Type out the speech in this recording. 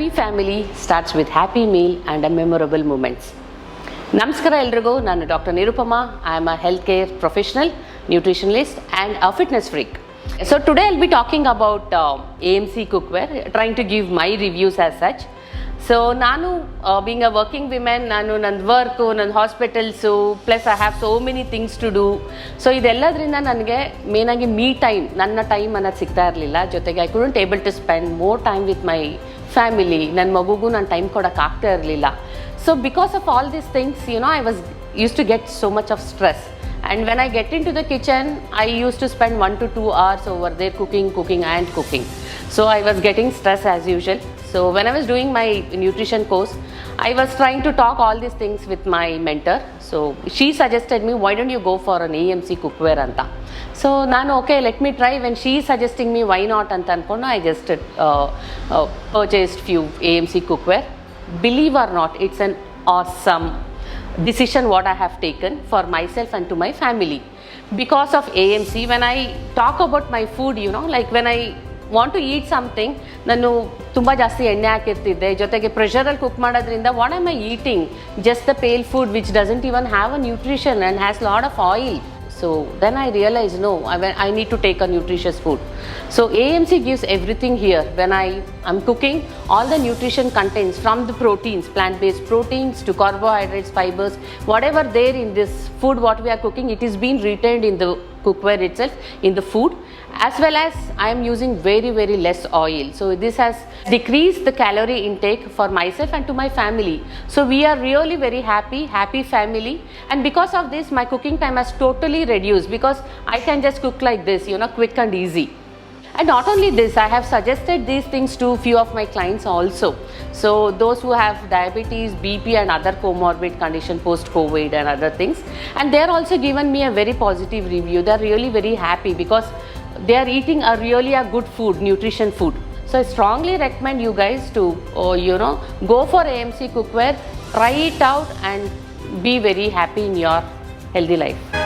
Happy family starts with happy meal and a memorable moments. Namaskara elrigu, nanu Dr. Nirupama. I am a healthcare professional, nutritionist and a fitness freak. So today I'll be talking about AMC cookware, trying to give my reviews as such. So nanu being a working woman, nanu nan work, nan hospitals, plus I have so many things to do. So idelladrinda nanage main agi me time, nanna time anad sigta irlilla. Jotege I couldn't able to spend more time with my family. Nan magugu nan time kodake aagta irlilla. So because of all these things, I was used to get so much of stress. And when I get into the kitchen, I used to spend 1 to 2 hours over there cooking. So I was getting stress as usual. So when I was doing my nutrition course, I was trying to talk all these things with my mentor. So she suggested me, why don't you go for an AMC cookware anta. So nanu okay, let me try. When she is suggesting me, why not anta ankondo, I just purchased few AMC cookware. Believe or not, it's an awesome decision what I have taken for myself and to my family. Because of AMC, when I talk about my food, like when I want to eat something, ನಾನು ತುಂಬ ಜಾಸ್ತಿ ಎಣ್ಣೆ ಹಾಕಿರ್ತಿದ್ದೆ, ಜೊತೆಗೆ ಪ್ರೆಷರಲ್ಲಿ cook ಮಾಡೋದ್ರಿಂದ what am I eating? Just the pale food which doesn't even have a nutrition and has lot of oil. So then I realized, no, I need to take a nutritious food. So AMC gives everything here. When I'm cooking, all the nutrition contains, from the proteins, plant-based proteins to carbohydrates, fibers, whatever there in this food what we are cooking, it is being retained in the cookware itself, in the food, as well as I am using very, very less oil. So this has decreased the calorie intake for myself and to my family. So we are really very happy family. And because of this, my cooking time has totally reduced, because I can just cook like this, quick and easy. And not only this, I have suggested these things to few of my clients also. So those who have diabetes, BP and other comorbid condition post-COVID and other things. And they are also given me a very positive review. They are really very happy because they are eating a good food, nutrition food. So I strongly recommend you guys to, go for AMC cookware, try it out and be very happy in your healthy life.